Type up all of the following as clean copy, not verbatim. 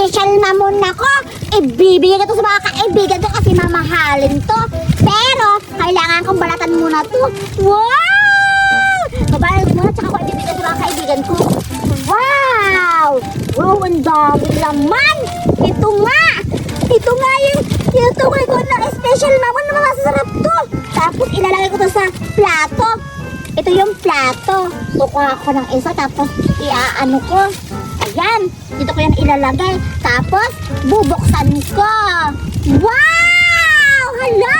special mamon ako. Ibibigay ko to sa mga kaibigan ko kasi mamahalin to. Pero, kailangan kong balatan muna to. Wow! Babalatan ko muna, tsaka ko ibibigay sa mga kaibigan ko. Wow! Wow, ang dami laman! Ito nga yung tinutukoy ko na special mamon na masasarap to. Tapos, ilalagay ko to sa plato. Ito yung plato. Kukuha ko ng isa, tapos iaano ko. Ayan, dito ko yan ilalagay. Tapos, bubuksan ko. Wow! Hala!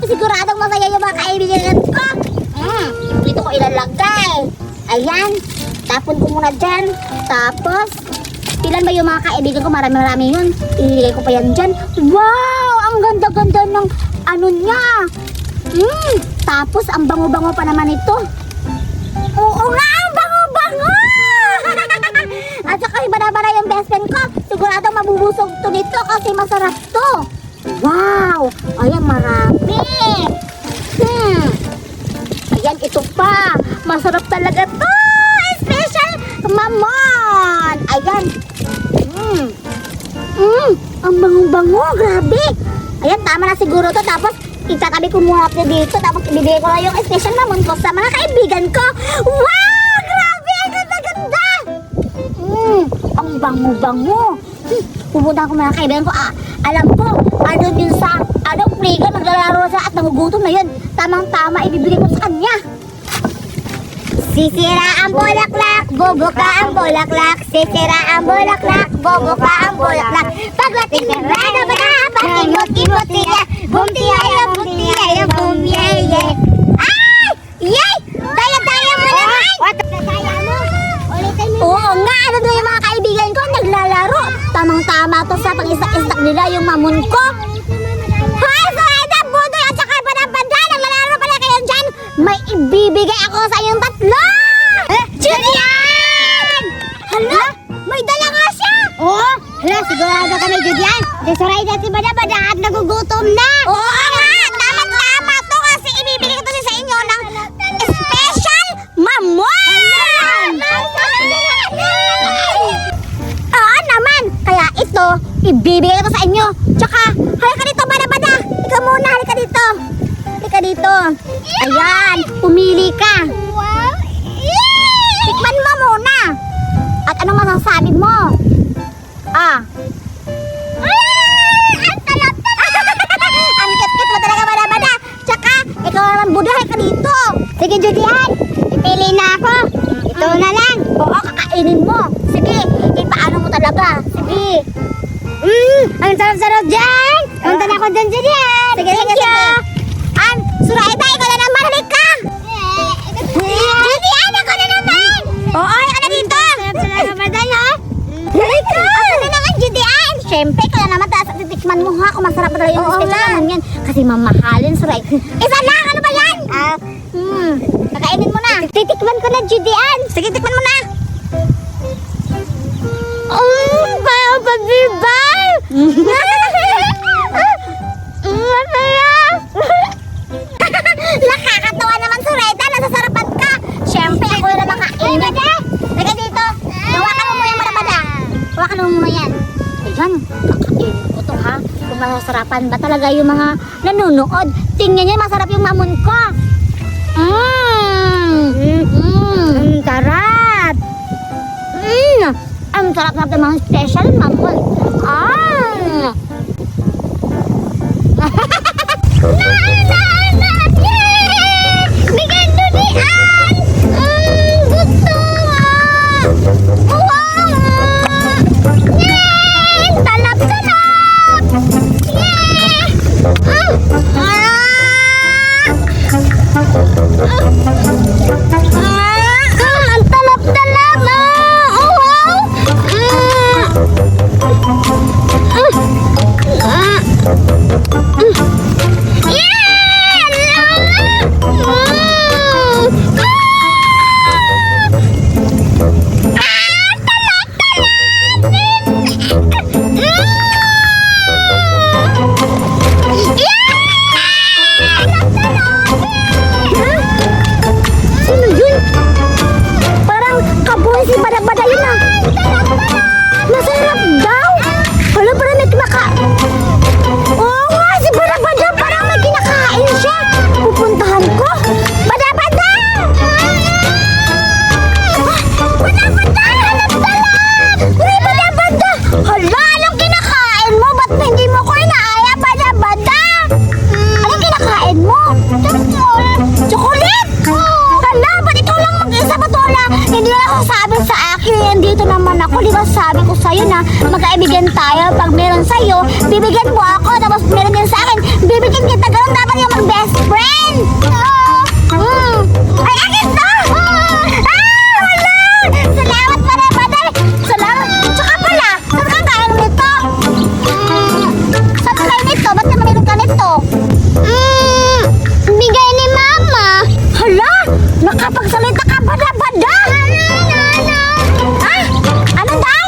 Siguradong masaya yung mga kaibigan ko. Dito ko ilalagay. Ayan, tapon ko muna dyan. Tapos, ilan ba yung mga kaibigan ko? Marami yun. Iligay ko pa yan dyan. Wow! Ang ganda-ganda ng ano niya. Tapos, ang bango-bango pa naman ito. Oo nga, ang bango-bango! At saka iba-bara yung best friend ko. Siguradong mabubusog to nito kasi masarap to. Wow! Ayan, marami. Ayan, ito pa. Masarap talaga to. Special mamon. Ayan. Ang bango-bango. Grabe. Ayan, tama na siguro to. Tapos, itatabi ko muna ito dito. Tapos, ibibigay ko na yung special mamon ko sa mga kaibigan ko. Wow! Grabe! Ang ganda-ganda! Ang bango-bango. Pupunta ko mga kaibigan ko. Alam ko, ano yun sa frigo, naglalaro siya at nagugutom na yun. Tamang-tama, ibibigay ko sa kanya. Sisira ang bulaklak, bubuka ang bulaklak. Sisira ang bulaklak, bubuka ang bulaklak. Pagdating ng rana ba na, pag-imot-imot niya. Bumtiyaya, bumtiyaya, bumtiyaya. Ay! Yay! Daya-daya mo naman! Daya mo? Ulitin mo. Oo nga, ano doon yung mga kaibigan ko naglalaro. Tamang-tama to sa pag-istak-istak nila yung mamon ko. Hoy, Zoraida, Budoy at saka Banda, naglalaro pala kayo dyan. May ibibigay ako sa inyong tatlo. Julian! Hala, may dala nga siya. Oo, hala, sigurado ka may Julian. Si Zoraida at si Banda at nagugutom na. Oo nga, tama to kasi ibibigay ko to sa inyo ng special mamon. Oo naman, kaya ito, ibibigay ko sa inyo. Tsaka, halika dito, Bada. Ikaw muna, halika dito. Halika dito. Ayan, pumili ka. Wow! Tikman mo muna. At anong masasabi mo? Ang talap-talap. Ang kit-kit mo talaga, Bada. Tsaka, ikaw naman, Buda, halika dito. Sige, Julian, ipili na ako. Ito na lang. Oo, kakainin mo. Sige, ipaano mo talaga. Sige. Ang sarap-sarap dyan. Punta na ako dyan, Julian. Sige. Zoraida, ikaw na naman. Halika. Julian, ako na naman. Oo, halika na dito. Sarap-sarap ka ba dyan, ha? Halika. Ako na naman, Julian. Siyempre, ikaw na naman. Tapos titikman mo, ha? Kung masarap na talaga yung special naman yan. Kasi mamahalin, Zoraida. Isa lang, ano ba yan? Kakainin mo na. Titikman ko na, Julian. Sige, tikman mo na. Kaya pag-ibay! Nakakatawa naman, Zoraida. Nasasarapan ka. Siyempre, ako na lang kainin. Lagay dito. Hawakan mo muna yan, Bada. Hawakan mo muna yan. Ayan, kakainin ko to, ha? Kung masasarapan ba talaga yung mga nanonood. Tingnan niya, masarap yung mamon ko. Ang sarap. Ang sarap na ng mga special mamon. Bigyan Julian! Gusto nga! Wow! Yay! Talap-talap! Yay! Ang talap-talap! naman ako. Di ba sabi ko sa'yo na magkaibigan tayo. Pag meron sa'yo, bibigyan mo ako. Tapos meron din sa akin, bibigyan kita. Ganun dapat yung mag-best friend. Ay, akin to! Wala! Salamat pa rin, Baday. Salamat. Tsaka pala, saan ka kaya nito? Saan ka kaya nito? Ba't naman meron ka nito? Bigay ni Mama. Hala! Nakapagsalita ka ba na, Bada? Ah? Ano daw?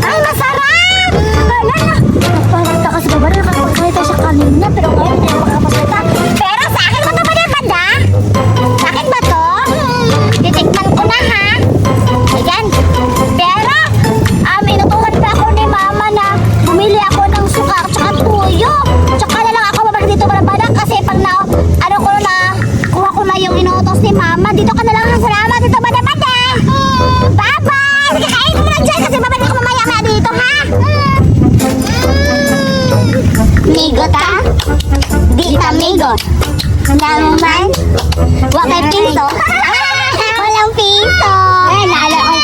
Ay, masarap! Hala na! Nagpalita kasi ba ba na nakapagsalita siya kanina, pero ngayon hindi na makapagsalita. Pero sa akin ba ito ba na, Bada? Sa akin ba to? Titikman ko na, ha? Ayan. Pero, inutusan pa ako ni Mama na bumili ako ng suka at saka tuyo. Tsaka na lang ako babalik dito, Bada, kasi pag kuha ko na yung inuutos ni Mama. Dito ka na lang. Salamat dito, Bada. Bye-bye! Sige, kain mo na dyan kasi babalik ako mamaya dito, ha? Migo ta? Dita migo. Alam mo man? Wag may piso. Walang piso. Eh, lalo ko.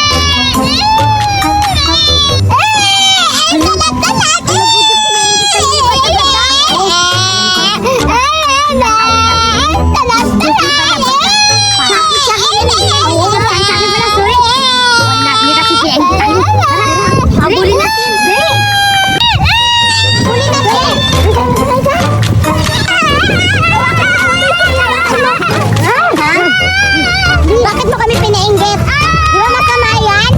Bakit mo kami pinainggit? Di ba masama yan?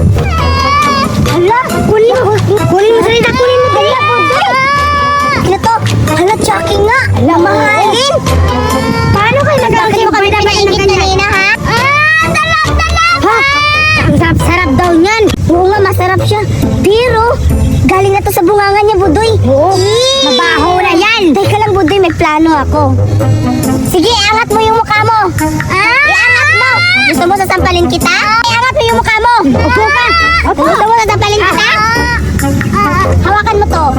Hala, kunin mo salita, kunin mo dali ako. Ano to? Hala, Chucky nga. Hala, mahalin. Paano kayo bakit mo kami pinainggit kanina, ha? Ha? Ang sarap daw niyan. Oo nga, masarap siya. Pero, galing na to sa bungangan niya, Budoy. Oo. Mabaho na yan. Teka lang, Budoy, may plano ako. Sige, angat mo yung mukha mo. Iangat mo. Gusto mo sasampalin kita? Iangat mo yung mukha mo. Upo ka. Gusto mo sasampalin kita? Hawakan mo to.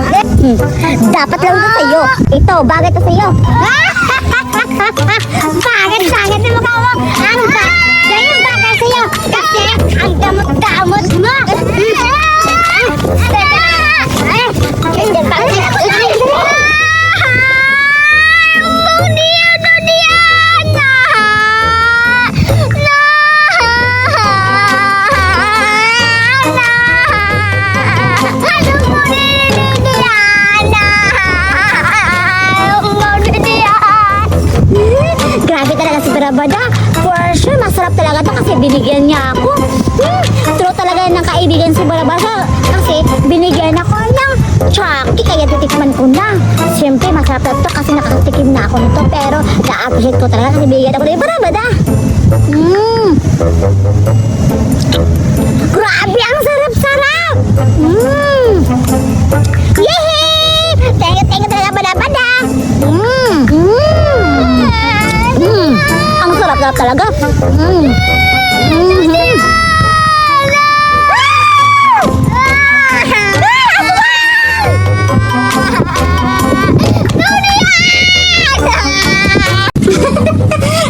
Dapat lang to sa'yo. Ito, bagay to sa'yo. Bagay na mukha mo. Ano ba? Yan yung bagay sa'yo. Kasi ang damot-damot mo. Grabe talaga si Barabada. For sure, masarap talaga to kasi binigyan niya ako. True talaga ng kaibigan si Barabada kasi binigyan ako ng Chucky kaya titikman ko na. Siyempre, masarap na to kasi nakatikim na ako nito. Pero na-appreciate ko talaga kasi binigyan ako ni Barabada. Grabe, ang sarap-sarap! Yehey! Thank you talaga, Barabada! Ang sarap-sarap talaga.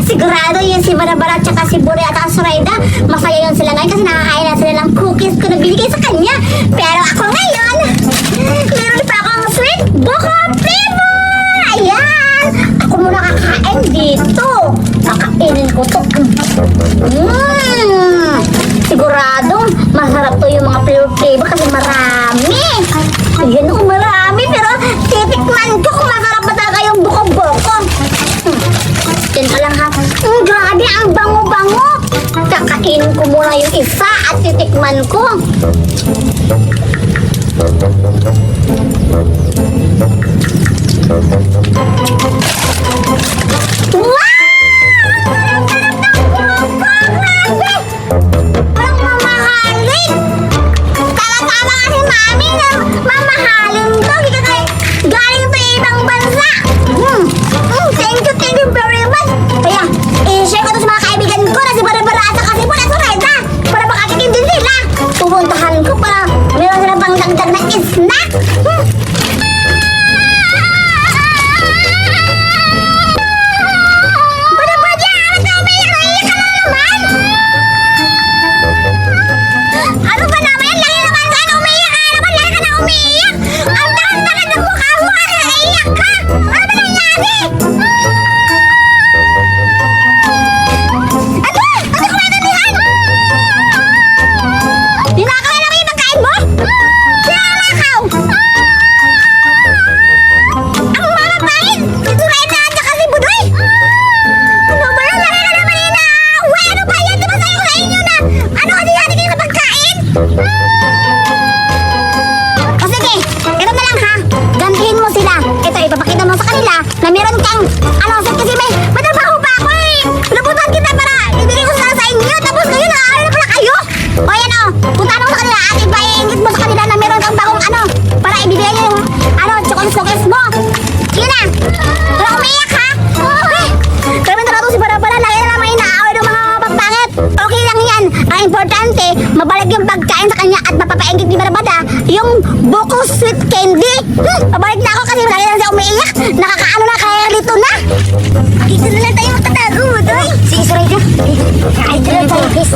Sigurado yun si Barabara at saka si Buri at Asuraida. Masaya yun sila ngayon kasi nakakain na sila ng cookies ko na binigay sa kanya. Pero ako ngayon, meron pa akong sweet buko flavor! Ayan! Ako muna kakain dito. Kakainin ko to. Sigurado, masarap to yung mga flavor kasi marami. Ayan ako marami pero titikman ko kung masarap ba talaga yung buko-buko. Yan ka lang ha. Grabe, ang bango-bango. Kakainin ko muna yung isa at titikman ko. Wow! Ang mamahalin! Tama-tama kasi mami na mamahalin to. Galing to ibang bansa. Thank you very much. Kaya, i-share ko to sa mga kaibigan ko na si Barabara at saka si Buri at Asuraida para makatikim din sila. Pupuntahan ko para meron sila pang dagdag na snack. O sige, ito na lang ha. Gantihin mo sila. Ito, ipapakita mo sa kanila na meron kang, kasi may trabaho pa ako eh. Nabutan kita para ibigay ko sila sa inyo. Tapos ngayon, naaari na pala kayo. O yan o, punta mo sa kanila at ipaingit mo sa kanila na meron kang bagong para ibigay niyo yung, chocolates mo. Yun na. Wala umiyak ha. Kami talaga si Barabara, lagi na naman inaaway ng mga pagpangit. Okay lang yan. Ang importante, mabalik yung pagkain sa kanya at mapapaingit ni Barabara yung buko sweet candy. Mabalik na ako kasi lagi na siya umiiyak. Nakakaano na kaya lito na. Dito na lang tayo matatago mo, Doy. Sige, suray ka. Kakain na tayo, guys.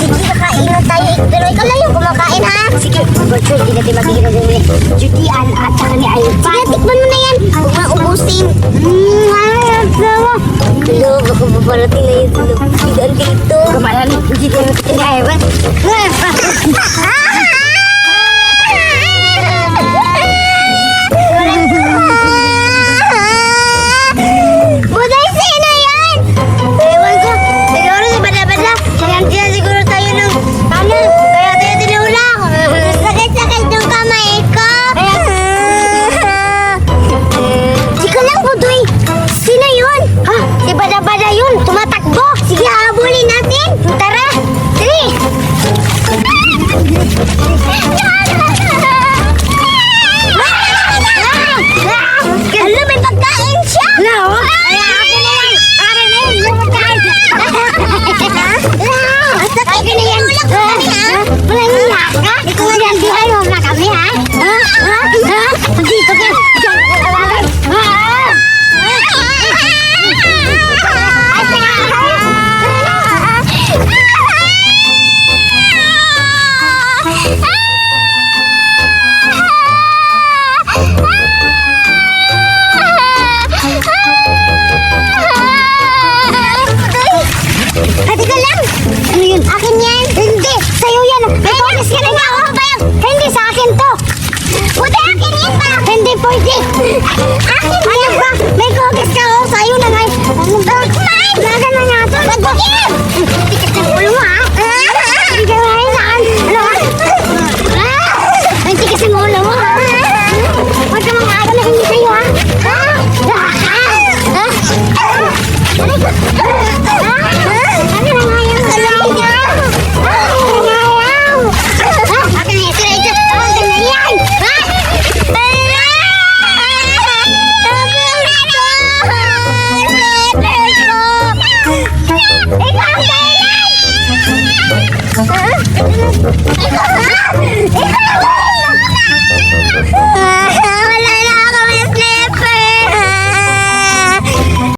Sige, kakain na tayo. Pero ikaw lang yung kumakain, ha? Sige, virtual, hindi natin magiging magiging Judian at saka ni Ayon. Sige, tikman mo na yan. Huwag mo ubusin. Hello, baka paparating na yung Judian dito. Kamalan, Judian ni Ayon. Buday, sino yan? Ewan ko. Siguro si Bada-Bada. Kaya siguro tayo ng kaya tayo tinulak. Sakit-sakit ng kamay ko. Sika lang, Budoy. Sino yun? Ha? Si Bada-Bada yun. Tumatakbo. Sige, habulin natin. Tara. Sige. Alam, may pagkain siya. No. Kaya ako na yan. Para na yun. May pagkain. Akin na yan. Wala niya ka? Ikaw na yan. Dihay mo na kami, ha? Dito ka. Hati ka lang! Ano yun? Akin yan? Hindi! Sa'yo yan! May bonus ka na nga! Hindi sa akin to! Buti akin yan pa! Hindi pwede! Akin yan! Ano ba? May kogis ka oh! Sa'yo na nga! Kumain! Laga na nga to! Nagbukin! Tikas ng ulo mo ha!